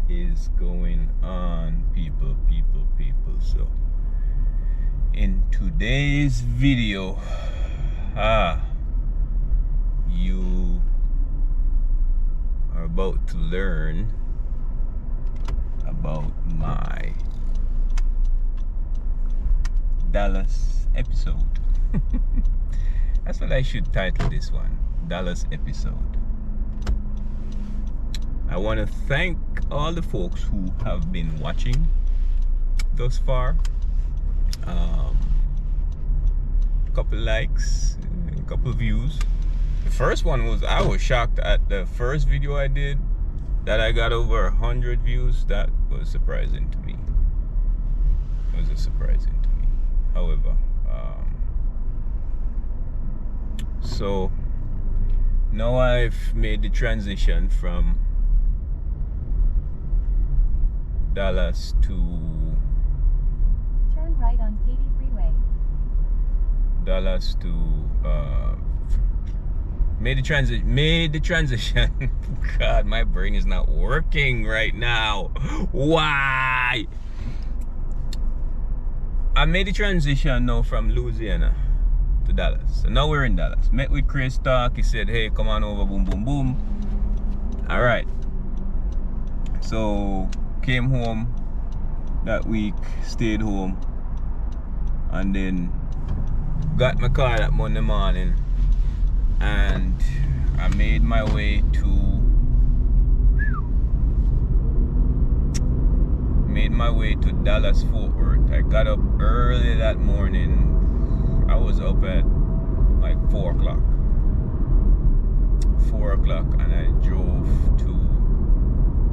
Is going on, people? So in today's video, you are about to learn about my Dallas episode. That's what I should title this one, Dallas episode. I want to thank all the folks who have been watching thus far. A couple likes, a couple views. The first one was, I was shocked at the first video I did that I got over 100 views. That was surprising to me. It was surprising to me. However, so now I've made the transition from Dallas to turn right on Katy Freeway. Dallas to made the transition. God, my brain is not working right now. Why? I made the transition now from Louisiana to Dallas. So now we're in Dallas. Met with Chris, talk. He said, hey, come on over, boom, boom, boom. All right. So came home that week, stayed home, and then got my car that Monday morning, and I made my way to Dallas Fort Worth. I got up early that morning. I was up at like 4 o'clock, and I drove to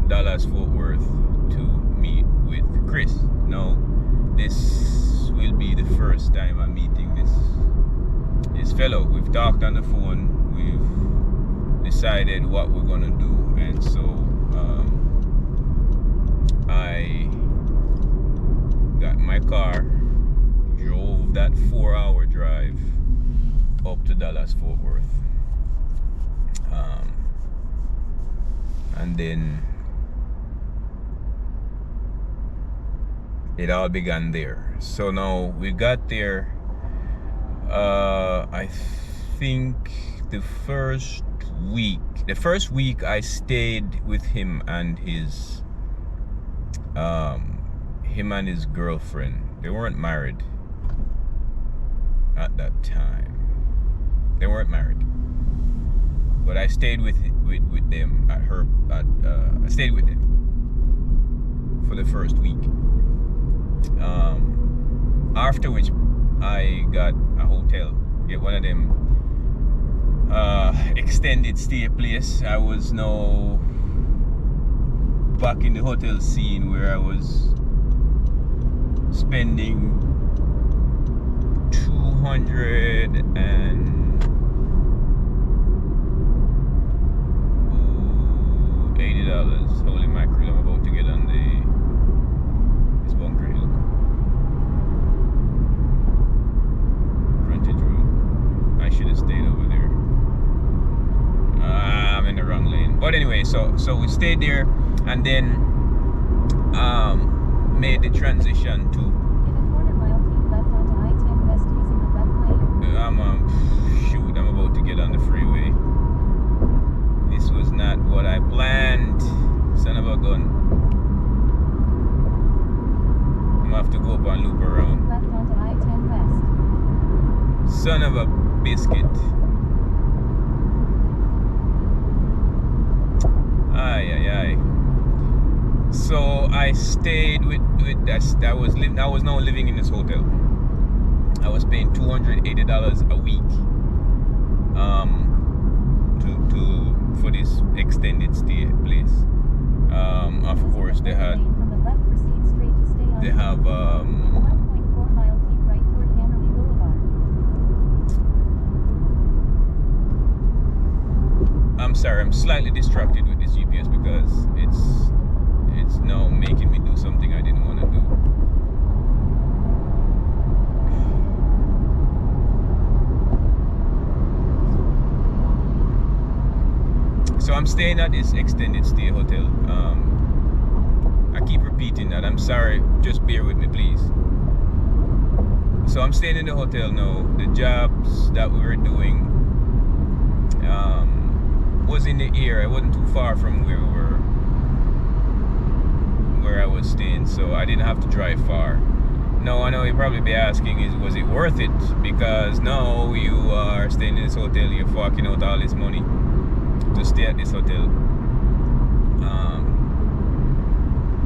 Dallas Fort Worth to meet with Chris. Now, this will be the first time I'm meeting this fellow. We've talked on the phone, we've decided what we're gonna do, and so I got my car, drove that 4-hour drive up to Dallas Fort Worth, and then it all began there. So now we got there. I think the first week I stayed with him and his girlfriend. They weren't married at that time. They weren't married, but I stayed with them I stayed with them for the first week. After which I got a hotel, get one of them extended stay place. I was now back in the hotel scene where I was spending $280. Holy mackerel, I'm about to get on this Bunker Hill frontage road. I should have stayed over there. I'm in the wrong lane. But anyway, so we stayed there, and then made the transition to I'm about to get on the freeway. This was not what I planned. Son of a gun. I'm gonna have to go up and loop around. Left onto I-10 West. Son of a biscuit. Aye. So I stayed with I was now living in this hotel. I was paying $280 a week for this extended stay place. Of course they have 1.4 mile keep right toward Hammerly Boulevard. I'm sorry, I'm slightly distracted with this GPS because it's now making me do something I didn't want to do. So I'm staying at this extended stay hotel. I keep repeating that. I'm sorry, just bear with me, please. So I'm staying in the hotel now. The jobs that we were doing was in the area. It wasn't too far from where I was staying, so I didn't have to drive far. No, I know you'll probably be asking, was it worth it? Because now you are staying in this hotel, you're forking out all this money to stay at this hotel.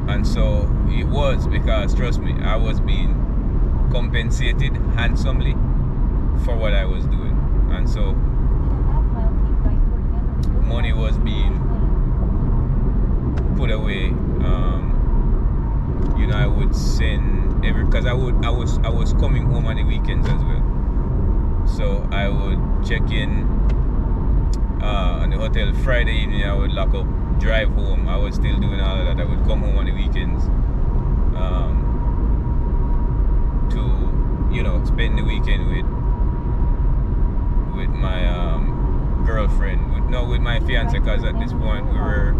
And so it was, because trust me, I was being compensated handsomely for what I was doing. And so money was being put away. You know, I would send because I was coming home on the weekends as well. So I would check in on the hotel Friday evening. I would lock up, drive home. I was still doing all of that. I would come home on the weekends to, you know, spend the weekend with my girlfriend, with my fiance, because at this point we were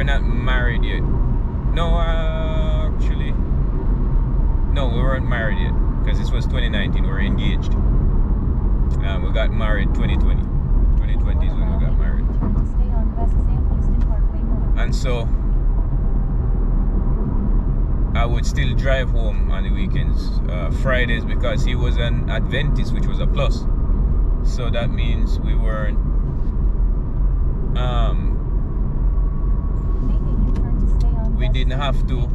not married yet. No, actually, no, we weren't married yet, because this was 2019. We were engaged. We got married 2020. 2020 is when we got married. And so I would still drive home on the weekends, Fridays, because he was an Adventist, which was a plus. So that means we weren't we didn't have to,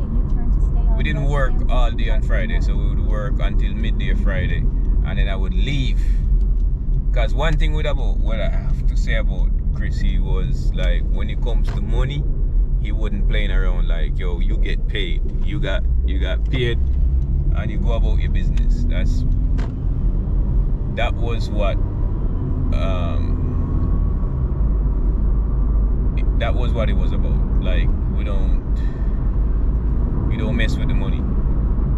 we didn't work all day on Friday, so we would work until midday Friday, and then I would leave. Because one thing what I have to say about Chris, he was like, when it comes to money, he wasn't playing around. Like, yo, you get paid, you got paid, and you go about your business. That was what that was what it was about. Like, you don't mess with the money.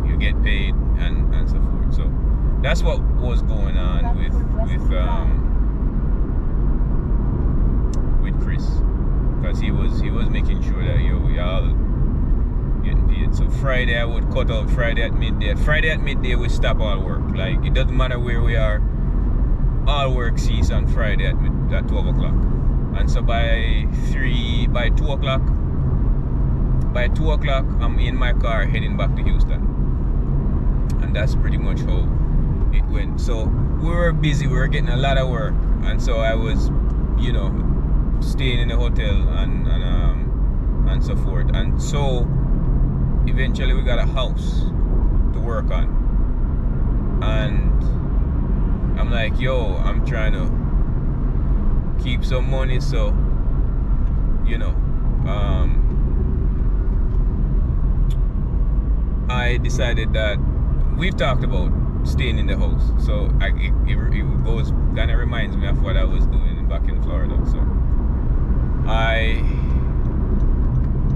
You get paid and so forth. So that's what was going on with Chris, because he was making sure that we all getting paid. So Friday I would cut out Friday at midday. Friday at midday we stop all work. Like, it doesn't matter where we are, all work cease on Friday at 12 o'clock. And so by 2 o'clock, I'm in my car heading back to Houston. And that's pretty much how it went. So we were busy, we were getting a lot of work. And so I was, you know, staying in the hotel and so forth. And so eventually we got a house to work on. And I'm like, yo, I'm trying to keep some money, so, you know, I decided that we've talked about staying in the house. So it goes, kind of reminds me of what I was doing back in Florida. So I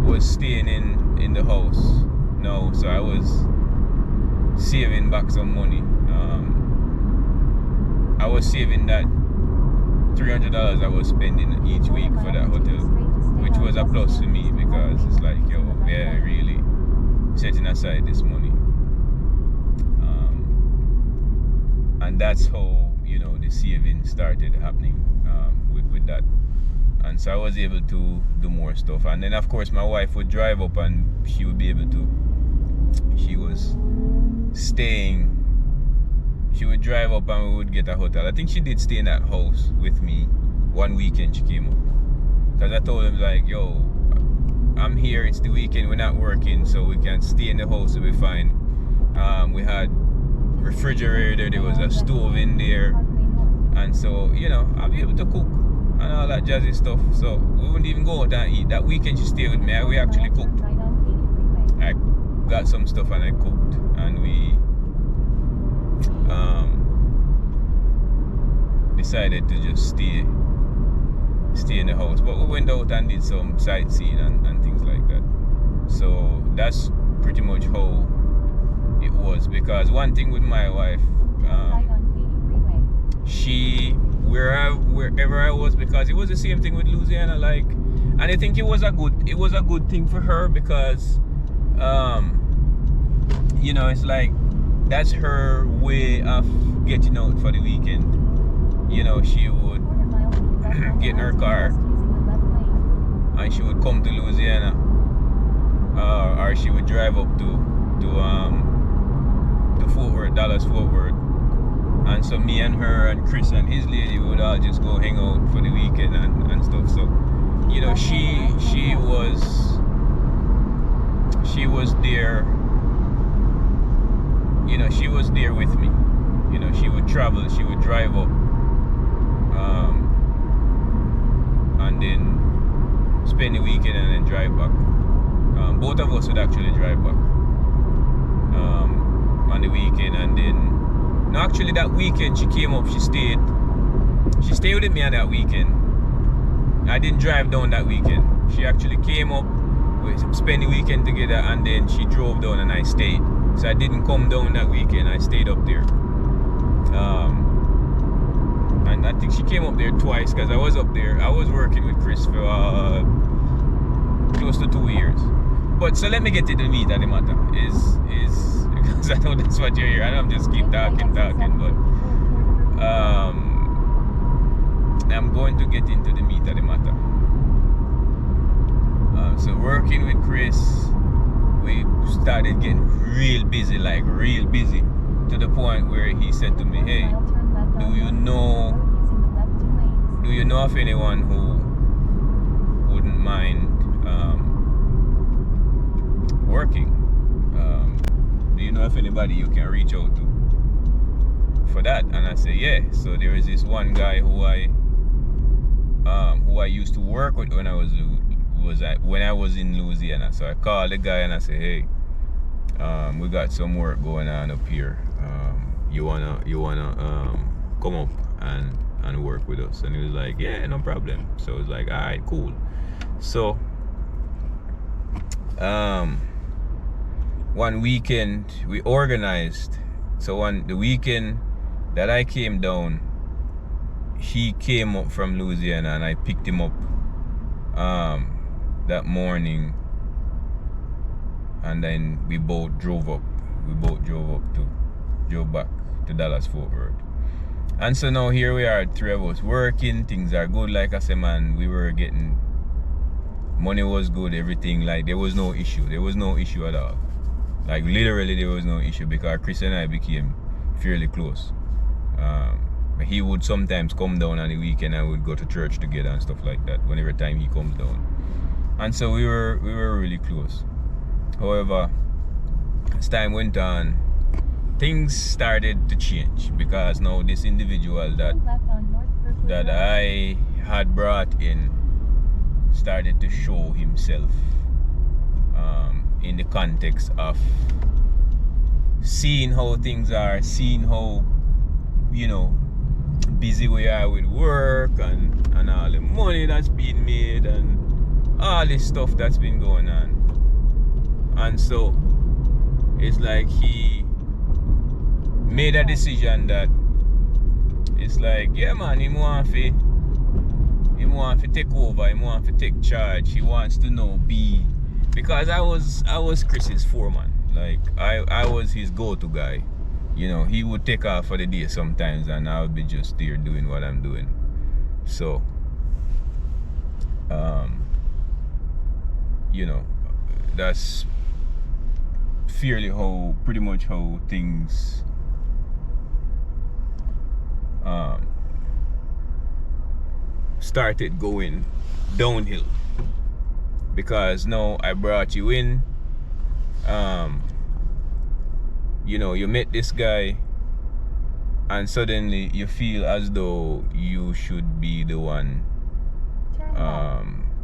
was staying in the house now, so I was saving back some money. I was saving that $300 I was spending each week for that hotel, which was a plus to me, because it's like, yo, yeah, really setting aside this money. And that's how, you know, the saving started happening with that. And so I was able to do more stuff. And then of course my wife would drive up and she would be able to, she was staying, she would drive up and we would get a hotel. I think she did stay in that house with me one weekend she came up. Because I told him, like, yo, I'm here, it's the weekend, we're not working, so we can stay in the house, so we'll be fine. We had refrigerator, there was a stove in there, and so, you know, I'll be able to cook and all that jazzy stuff. So we wouldn't even go out and eat. That weekend she stayed with me, we actually cooked. I got some stuff and I cooked, and we decided to just stay stay in the house. But we went out and did some sightseeing and things like that. So that's pretty much how it was. Because one thing with my wife, she wherever I was, because it was the same thing with Louisiana, like, and I think it was a good thing for her, because you know, it's like that's her way of getting out for the weekend. You know, she would get in her car and she would come to Louisiana, or she would drive up to Fort Worth, Dallas Fort Worth. And so me and her and Chris and his lady would all just go hang out for the weekend and stuff. So, you know, she was there. You know, she was there with me. You know, she would travel, she would drive up, and then spend the weekend and then drive back. Both of us would actually drive back on the weekend, and then. No, actually that weekend she came up, she stayed with me on that weekend. I didn't drive down that weekend. She actually came up, we spent the weekend together, and then she drove down and I stayed. So I didn't come down that weekend, I stayed up there. And I think she came up there twice, because I was up there. I was working with Chris for close to 2 years. But so let me get to the meat of the matter. Is because I know that's what you're here. I don't just keep talking, but I'm going to get into the meat of the matter. So working with Chris, we started getting real busy, to the point where he said to me, "Hey, do you know of anyone who wouldn't mind working? Do you know if anybody you can reach out to for that?" And I say, yeah. So there is this one guy who I used to work with when I was in Louisiana. So I called the guy and I say, "Hey, we got some work going on up here. You wanna come up and work with us?" And he was like, "Yeah, no problem." So it was like, all right, cool. So one weekend we organized. So on the weekend that I came down, he came up from Louisiana and I picked him up that morning, and then we both drove back to Dallas Fort Worth. And so now here we are, 3 of us working. Things are good, like I said, man. We were getting money, was good, everything. Like there was no issue at all. Like literally there was no issue, because Chris and I became fairly close. He would sometimes come down on the weekend and we'd go to church together and stuff like that whenever time he comes down. And so we were really close. However, as time went on, things started to change, because now this individual that I had brought in started to show himself in the context of seeing how things are, seeing how, you know, busy we are with work and all the money that's being made and all this stuff that's been going on. And so it's like he made a decision that it's like, yeah man, he want to take over, he want to take charge. He wants to know, because I was Chris's foreman. Like I was his go-to guy. You know, he would take off for the day sometimes and I would be just there doing what I'm doing. So you know, that's pretty much how things started going downhill, because now I brought you in. You know, you met this guy and suddenly you feel as though you should be the one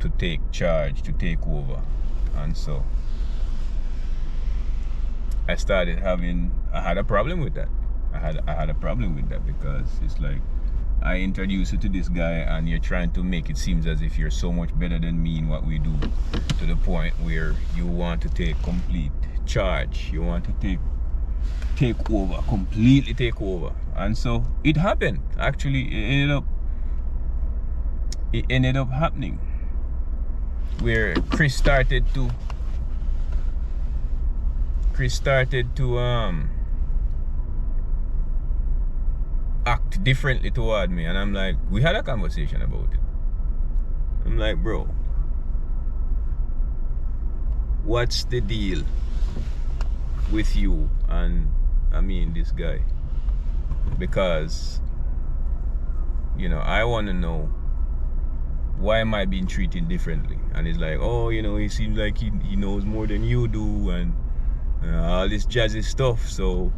to take charge, to take over. And so I had a problem with that. I had a problem with that, because it's like I introduce you to this guy and you're trying to make it seem as if you're so much better than me in what we do, to the point where you want to take complete charge. You want to take over, completely take over. And so it happened. Actually, it ended up happening where Chris started to act differently toward me, and I'm like, we had a conversation about it. I'm like, bro, what's the deal with you and this guy? Because I want to know, why am I being treated differently? And he's like, oh, he seems like he knows more than you do, and all this jazzy stuff, so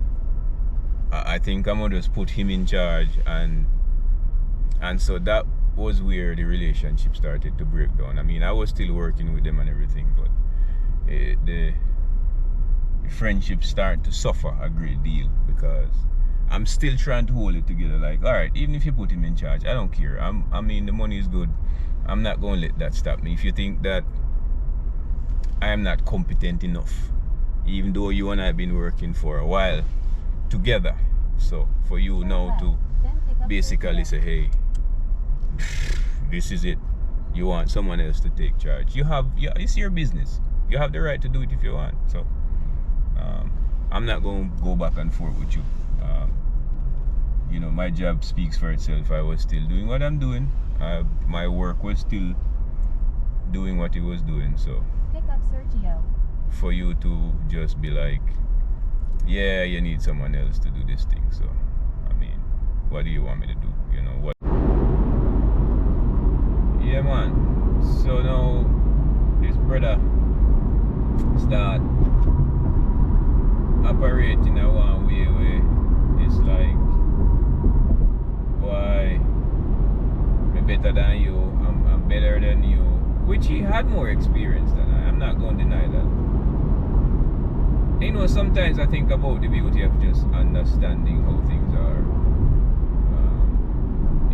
I think I'm gonna just put him in charge. And so that was where the relationship started to break down. I was still working with them and everything, but the friendship started to suffer a great deal, because I'm still trying to hold it together. Like, all right, even if you put him in charge, I don't care. The money is good. I'm not going to let that stop me. If you think that I am not competent enough, even though you and I have been working for a while together, so for you now to basically say, hey, this is it, you want someone else to take charge, it's your business. You have the right to do it if you want. So I'm not going to go back and forth with you. My job speaks for itself. I was still doing what I'm doing. My work was still doing what it was doing. So pick up Sergio. For you to just be like, yeah, you need someone else to do this thing. So what do you want me to do? What? Yeah, man. So now this brother start operating a one way where it's like, why I'm better than you, I'm better than you, which he had more experience than I'm not going to deny that. Sometimes I think about the beauty of just understanding how things are.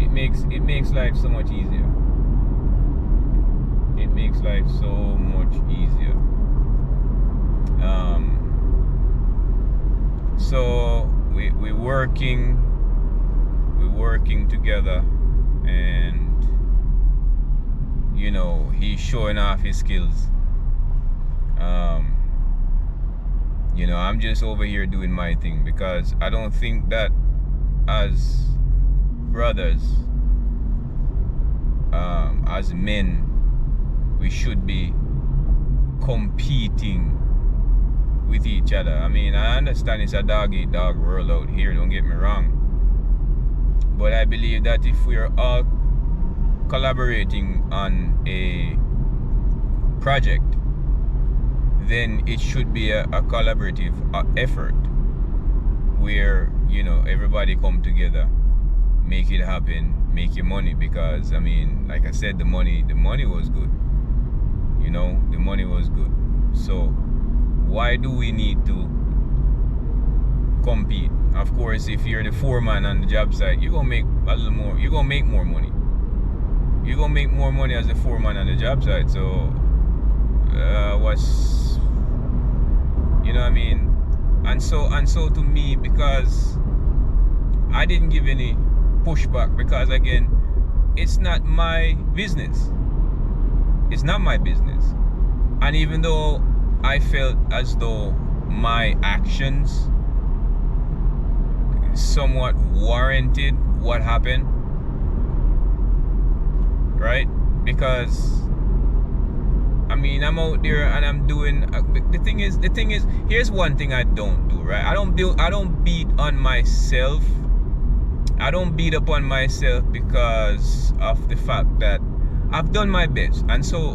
It makes life so much easier. It makes life so much easier. So we're working together, and he's showing off his skills. I'm just over here doing my thing, because I don't think that as brothers, as men, we should be competing with each other. I understand it's a dog eat dog world out here, don't get me wrong, but I believe that if we are all collaborating on a project, then it should be a collaborative effort where everybody come together, make it happen, make your money. Because like I said, the money was good. The money was good. So why do we need to compete? Of course, if you're the foreman on the job site, you're gonna make a little more. You're gonna make more money. You're gonna make more money as the foreman on the job site. So what's and so to me, because I didn't give any pushback, because again, it's not my business. It's not my business. And even though I felt as though my actions somewhat warranted what happened, right? Because I'm out there and I'm doing. The thing is, here's one thing I don't do, right? I don't beat on myself. I don't beat up on myself because of the fact that I've done my best, and so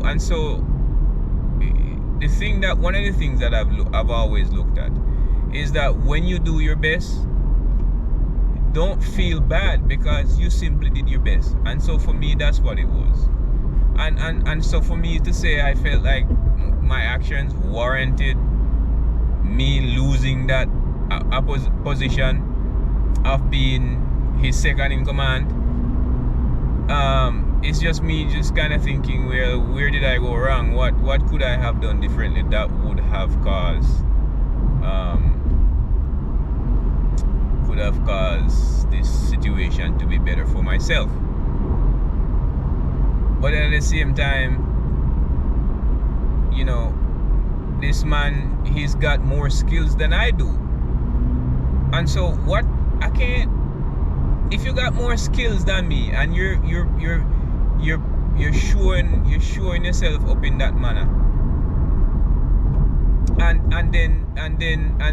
the thing that one of the things that I've always looked at is that when you do your best, don't feel bad, because you simply did your best. And so for me, that's what it was. And so for me to say I felt like my actions warranted me losing that position of being his second in command, it's just me just kind of thinking, well, where did I go wrong? What could I have done differently that would have caused this situation to be better for myself. But at the same time, you know, this man, he's got more skills than I do. And so what I can't, if you got more skills than me and you're showing yourself up in that manner, and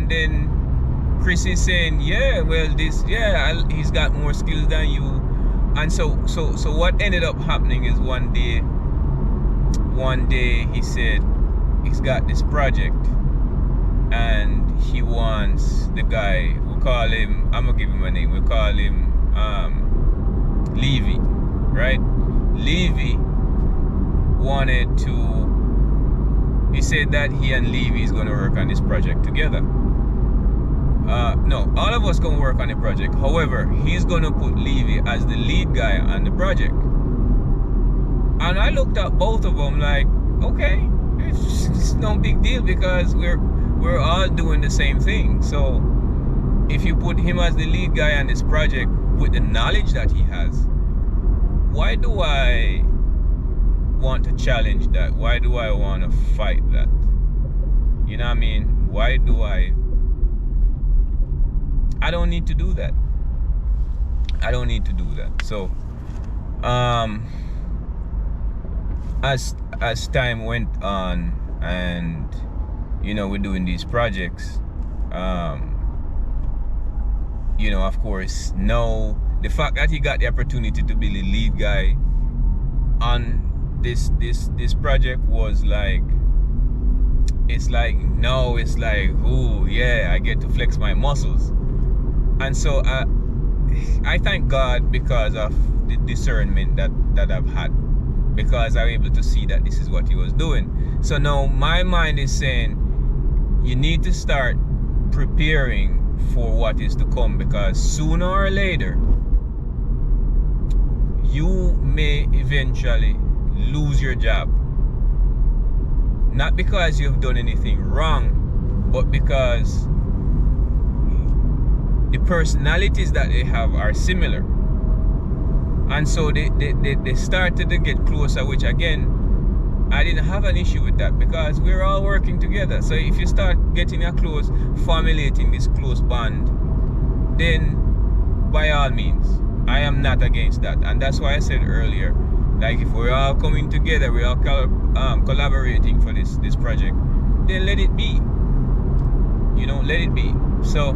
then Chris is saying, yeah, well, he's got more skills than you. And so what ended up happening is one day he said he's got this project and he wants the guy, we call him, I'm gonna give him a name, we call him Levy, right? Levy wanted to, he said that he and Levy is gonna work on this project together. No, all of us gonna work on the project. However, he's gonna put Levy as the lead guy on the project. And I looked at both of them like, okay, it's no big deal because we're all doing the same thing. So if you put him as the lead guy on this project with the knowledge that he has, why do I want to challenge that? Why do I want to fight that? You know what I mean? Why do I don't need to do that. I don't need to do that. So as time went on and we're doing these projects, of course, now the fact that he got the opportunity to be the lead guy on this project was like, it's like, ooh, yeah, I get to flex my muscles. And so I thank God because of the discernment that I've had, because I'm able to see that this is what he was doing. So now my mind is saying, you need to start preparing for what is to come, because sooner or later you may eventually lose your job. Not because you've done anything wrong, but because the personalities that they have are similar. And so they started to get closer, which again, I didn't have an issue with that because we're all working together. So if you start getting formulating this close bond, then by all means, I am not against that. And that's why I said earlier, like, if we're all coming together, we're all collaborating for this project, then let it be. Let it be. So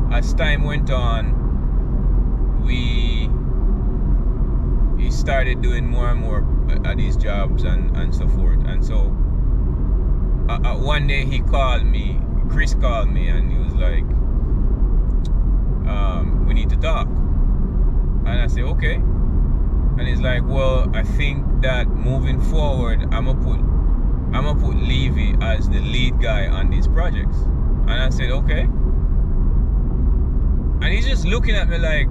as time went on, he started doing more and more at these jobs and so forth. And so one day Chris called me and he was like, we need to talk. And I said, okay. And he's like, well, I think that moving forward, I'm gonna put Levy as the lead guy on these projects. And I said, okay. And he's just looking at me like,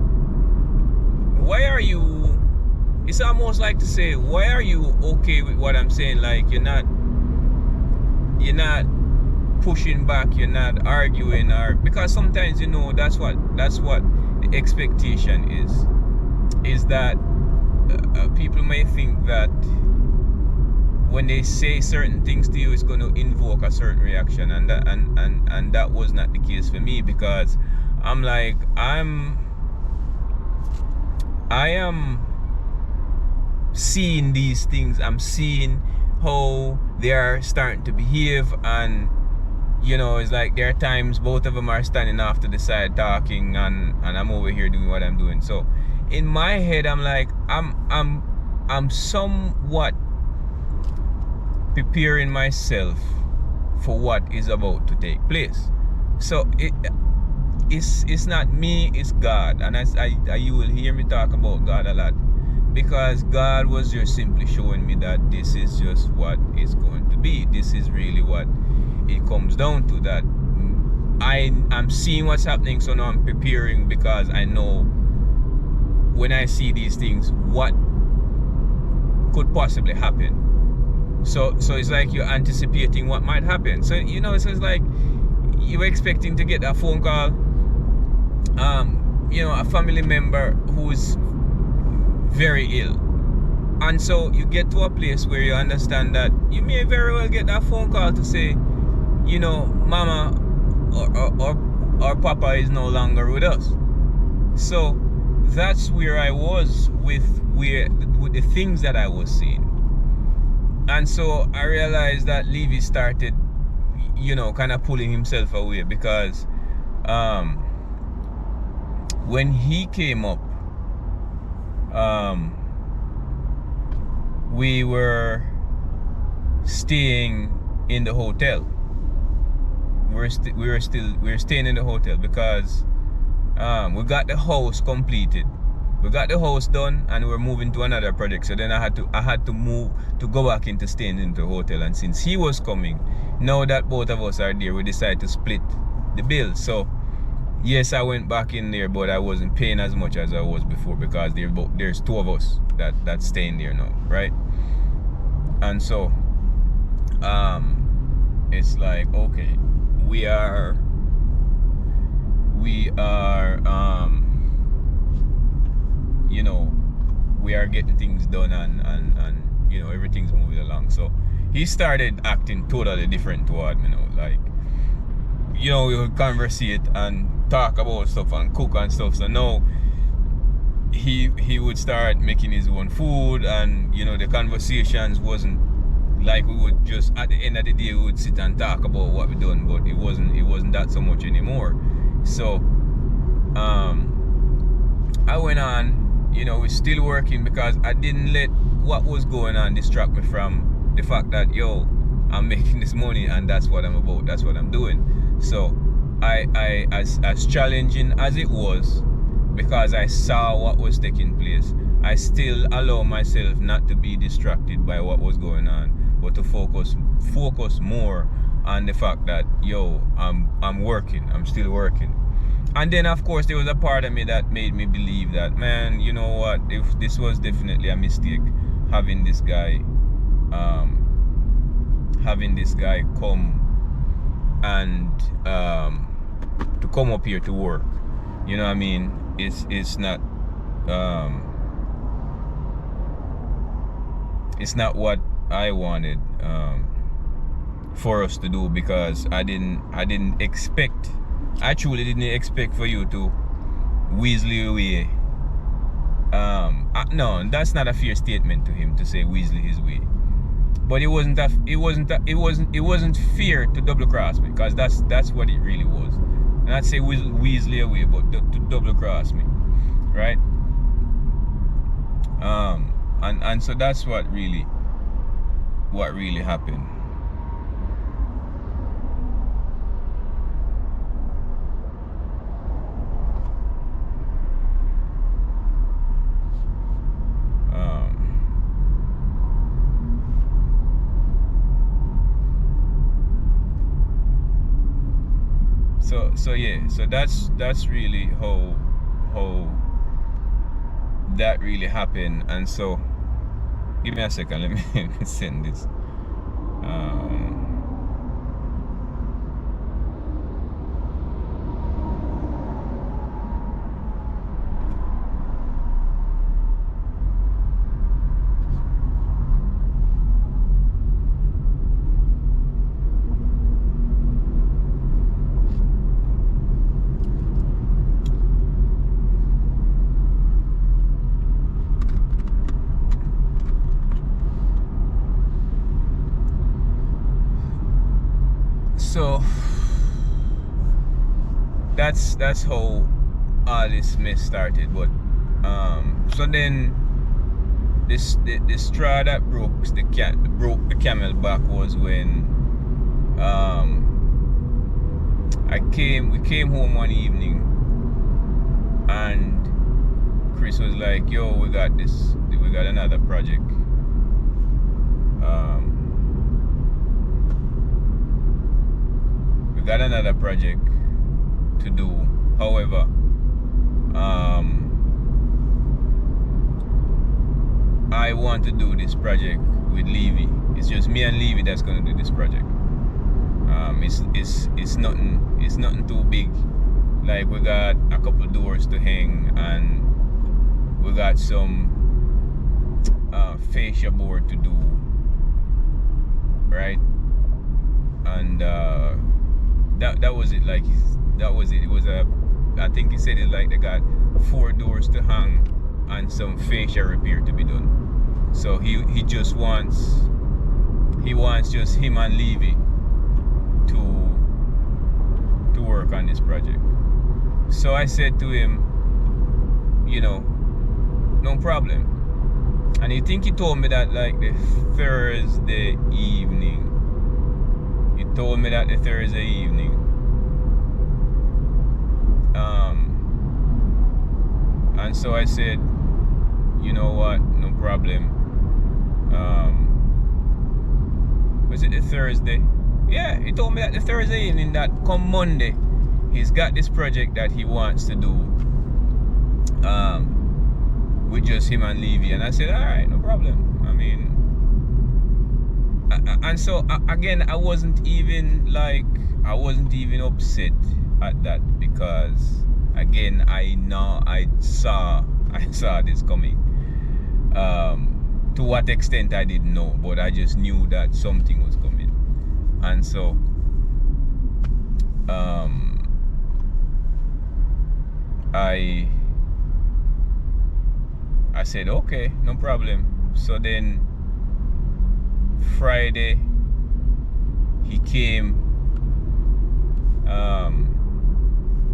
why are you, it's almost like to say, why are you okay with what I'm saying? Like, you're not pushing back, you're not arguing, or because sometimes that's what the expectation is that people may think that when they say certain things to you, it's going to invoke a certain reaction, and that was not the case for me, because I'm like, I am seeing these things. I'm seeing how they are starting to behave, and it's like there are times both of them are standing off to the side talking, and I'm over here doing what I'm doing. So in my head, I'm like, I'm somewhat preparing myself for what is about to take place. So it's not me, it's God. And you will hear me talk about God a lot, because God was just simply showing me that this is just what it's going to be. This is really what it comes down to, that I'm seeing what's happening, so now I'm preparing, because I know when I see these things what could possibly happen. So it's like you're anticipating what might happen. So so it's like you're expecting to get a phone call, a family member who's very ill. And so you get to a place where you understand that you may very well get that phone call to say, mama or papa is no longer with us. So that's where I was with the things that I was seeing. And so I realized that Levy started, kind of pulling himself away, because when he came up, we were staying in the hotel. We were staying in the hotel because we got the house completed. We got the house done, and we're moving to another project. So then I had to move to go back into staying in the hotel. And since he was coming, now that both of us are there, we decided to split the bill. So yes, I went back in there, but I wasn't paying as much as I was before, because there's two of us that's staying there now, right? And so it's like, okay, we are we are getting things done, and everything's moving along. So he started acting totally different toward me now. Like, we would conversate and talk about stuff and cook and stuff. So now he would start making his own food, and the conversations wasn't like we would just, at the end of the day, we would sit and talk about what we done, but it wasn't that so much anymore. So I went on, we're still working, because I didn't let what was going on distract me from the fact that I'm making this money, and that's what I'm about, that's what I'm doing. So I as challenging as it was, because I saw what was taking place, I still allow myself not to be distracted by what was going on, but to focus more on the fact that I'm working, I'm still working. And then of course there was a part of me that made me believe that, man, you know what, if this was definitely a mistake, having this guy come and to come up here to work. You know what I mean? It's not what I wanted for us to do, because I truly didn't expect for you to weasel away. No, that's not a fair statement to him to say weasel his way. But it wasn't fair to double cross me, because that's what it really was. And I'd say weasel away, but to double cross me, right? And so that's what really happened. So that's really how that really happened. And so give me a second, let me send this. So that's how all this mess started. But so then the straw that broke the camel back was when we came home one evening, and Chris was like, yo, we got another project. We got another project, to do. However, I want to do this project with Levy. It's just me and Levy that's gonna do this project. It's nothing too big. Like, we got a couple doors to hang, and we got some fascia board to do, right? And that was it. Like, that was it. It was I think he said it like they got 4 doors to hang and some fascia repair to be done. So he just wants just him and Levy to work on this project. So I said to him, no problem. And I think he told me that like the Thursday evening. He told me that the Thursday evening. And so I said, you know what, no problem. Was it the Thursday? Yeah, he told me that the Thursday evening, that come Monday, he's got this project that he wants to do with just him and Levy. And I said, all right, no problem. I mean, and so again, I wasn't even upset at that, because again, I saw this coming. To what extent I didn't know, but I just knew that something was coming. And so I said, okay, no problem. So then Friday he came.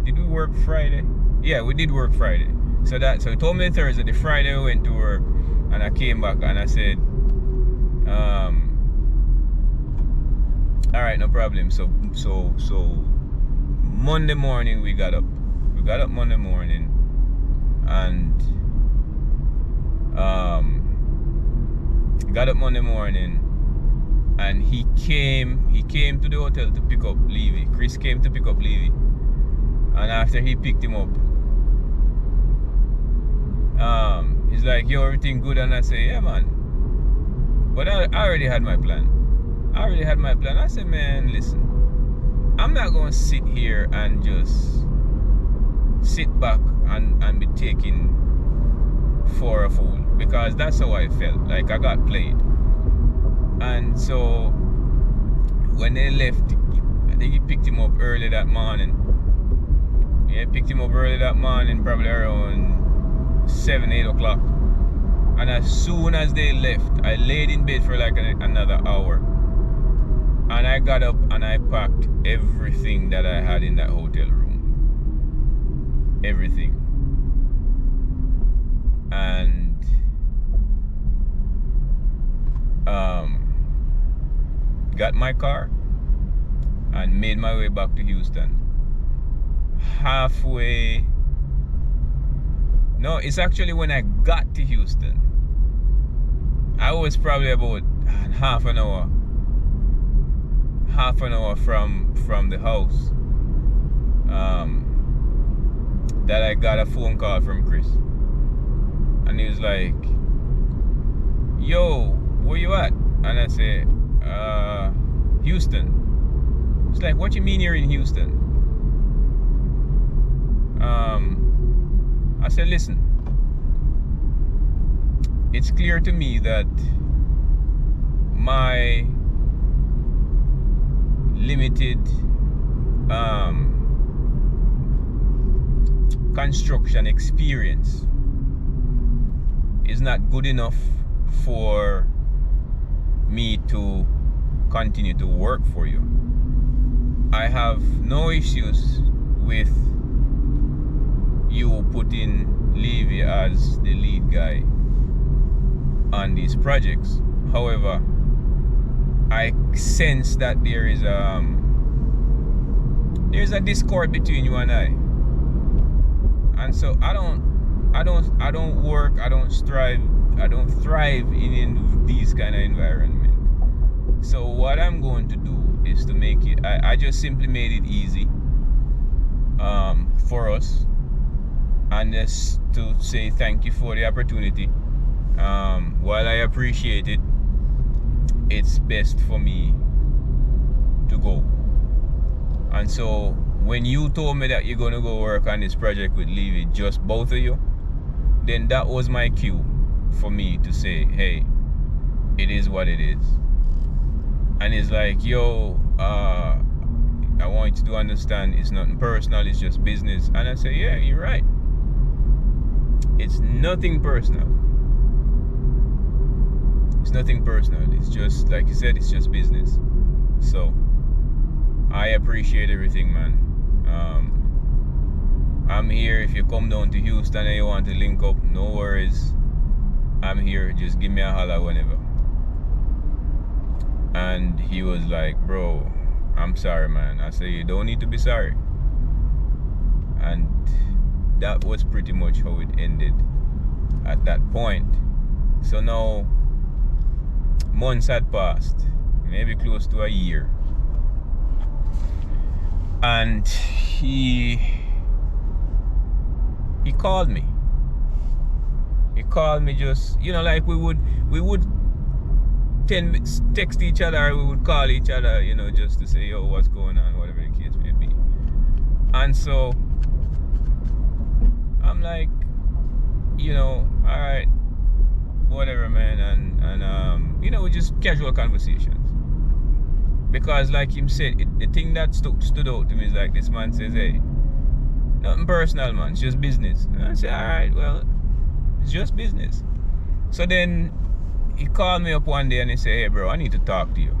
Did we work Friday? Yeah, we did work Friday. So he told me Thursday. The Friday we went to work, and I came back and I said, all right, no problem. So Monday morning we got up. We got up Monday morning, and and he came to the hotel to pick up Levy. Chris came to pick up Levy, and after he picked him up, he's like, yo, everything good? And I say, yeah, man. But I already had my plan. I said, man, listen, I'm not going to sit here and just sit back and be taken for a fool, because that's how I felt. Like, I got played. And so when they left, I think he picked him up early that morning. Yeah, picked him up early that morning, probably around 7-8 o'clock. And as soon as they left, I laid in bed for like another hour, and I got up and I packed everything that I had in that hotel room. Everything. And got my car and made my way back to Houston. It's actually when I got to Houston, I was probably about half an hour from the house, that I got a phone call from Chris, and he was like, yo, where you at? And I said, Houston. It's like, what you mean you're in Houston? I said, listen, it's clear to me that my limited construction experience is not good enough for me to continue to work for you. I have no issues with you putting Levy as the lead guy on these projects. However, I sense that there's a discord between you and I, and so I don't thrive in these kind of environment. So what I'm going to do is to make it, I just simply made it easy for us, and just to say thank you for the opportunity. While I appreciate it, it's best for me to go. And so when you told me that you're gonna go work on this project with Levy, just both of you, then that was my cue for me to say, hey, it is what it is. And it's like, yo, I want you to understand it's nothing personal, it's just business. And I say, yeah, you're right. It's nothing personal. It's nothing personal. It's just, like you said, it's just business. So I appreciate everything, man. I'm here. If you come down to Houston and you want to link up, no worries. I'm here. Just give me a holler whenever. And he was like, bro, I'm sorry, man. I said, you don't need to be sorry. And that was pretty much how it ended at that point. So now, months had passed, maybe close to a year. And he called me. He called me, just, like we would text each other, or we would call each other, just to say, yo, what's going on, whatever the case may be. And so I'm like, alright, whatever, man. And we just casual conversations. Because like him said, the thing that stood out to me is like, this man says, hey, nothing personal, man, it's just business. And I said, alright, well, it's just business. So then he called me up one day and he said, hey, bro, I need to talk to you.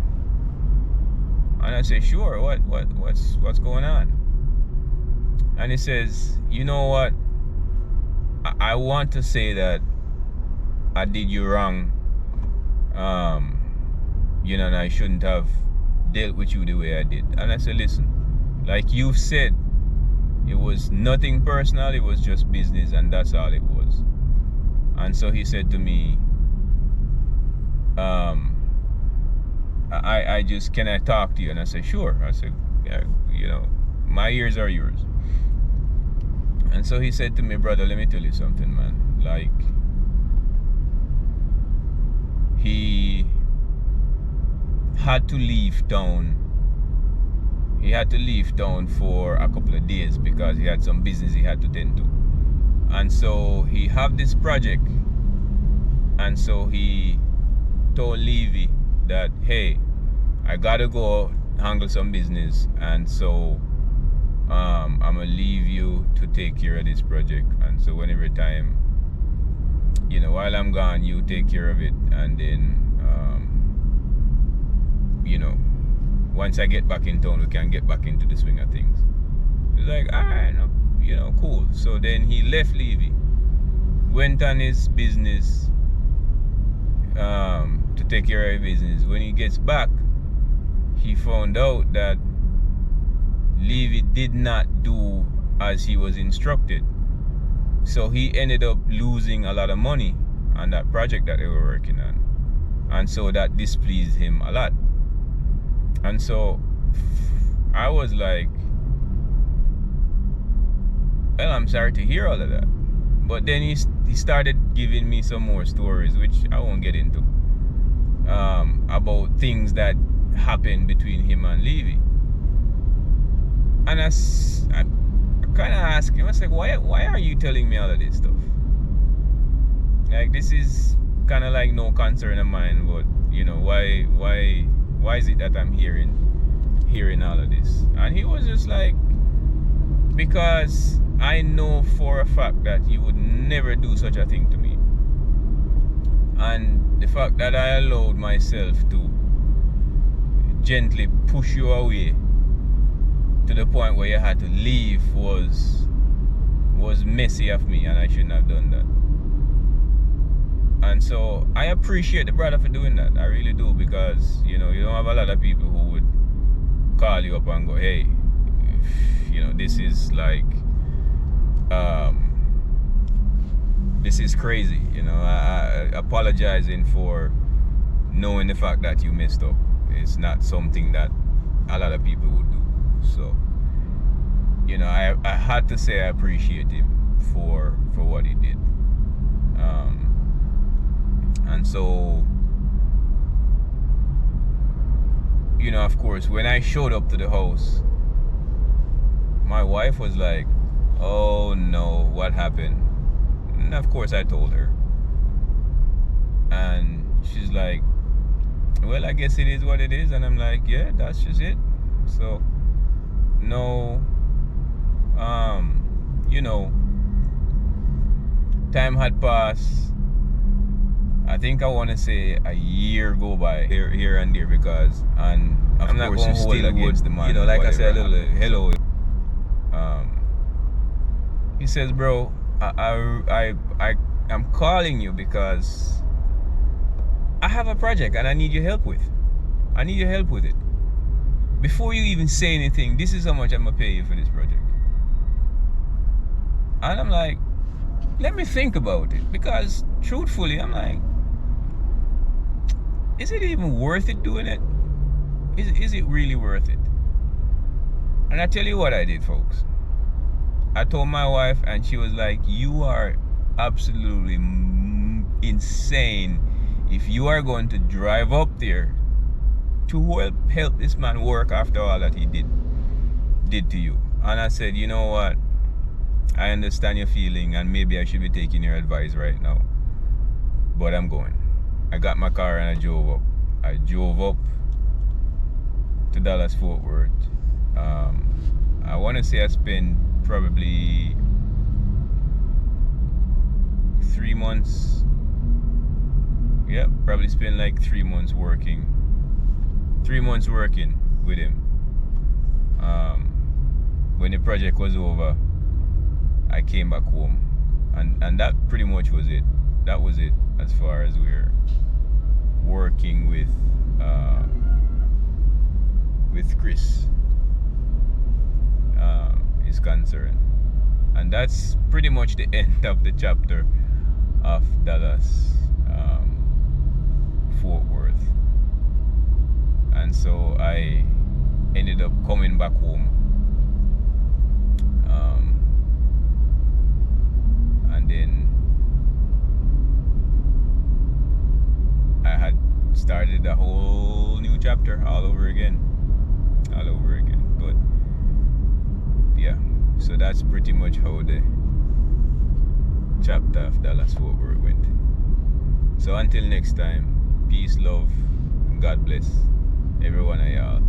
And I said, sure, what's going on? And he says, you know what, I want to say that I did you wrong, and I shouldn't have dealt with you the way I did. And I said, listen, like you've said, it was nothing personal, it was just business, and that's all it was. And so he said to me, can I talk to you? And I said, sure. I said, yeah, my ears are yours. And so he said to me, brother, let me tell you something, man. Like, he had to leave town. He had to leave town for a couple of days because he had some business he had to tend to. And so he had this project. And so he told Levy that, hey, I gotta go handle some business, and so I'm gonna leave you to take care of this project. And so whenever time, while I'm gone, you take care of it, and then once I get back in town, we can get back into the swing of things. It's like, alright, cool. So then he left Levy, went on his business, to take care of his business. When he gets back, he found out that Levy did not do as he was instructed. So he ended up losing a lot of money on that project that they were working on. And so that displeased him a lot. And so I was like, well, I'm sorry to hear all of that. But then he started giving me some more stories, which I won't get into, about things that happened between him and Levy. And I kind of asked him, I was like, why are you telling me all of this stuff? Like, this is kind of like no concern of mine, but why is it that I'm hearing all of this? And he was just like, because I know for a fact that you would never do such a thing to me. And the fact that I allowed myself to gently push you away to the point where you had to leave was messy of me, and I shouldn't have done that. And so I appreciate the brother for doing that. I really do, because you don't have a lot of people who would call you up and go, hey, this is like this is crazy, I apologizing for knowing the fact that you messed up. It's not something that a lot of people would do. So I had to say I appreciate him for what he did. And so, of course, when I showed up to the house, my wife was like, "Oh no, what happened?" And of course, I told her. And she's like, "Well, I guess it is what it is." And I'm like, "Yeah, that's just it." So, no, time had passed. I think I want to say a year go by here and there, because, and I'm not going to hold against the man. Like I said, a little hello. He says, "Bro, I'm calling you because I have a project and I need your help with. I need your help with it. Before you even say anything, this is how much I'm gonna pay you for this project." And I'm like, let me think about it, because truthfully, I'm like, is it even worth it doing it? Is it really worth it? And I tell you what I did, folks. I told my wife, and she was like, "You are absolutely insane if you are going to drive up there to help this man work after all that he did to you." And I said, "You know what? I understand your feeling, and maybe I should be taking your advice right now, but I'm going." I got my car and I drove up. I drove up to Dallas Fort Worth. I want to say I spent probably 3 months. Yeah, probably spent like 3 months working. 3 months working with him. When the project was over, I came back home, and that pretty much was it. That was it as far as we're working with Chris is concerned. And that's pretty much the end of the chapter of Dallas Fort Worth. And so I ended up coming back home, and then I had started a whole new chapter all over again. But yeah, so that's pretty much how the chapter of Dallas Fort Worth went. So until next time, peace, love, God bless every one of y'all.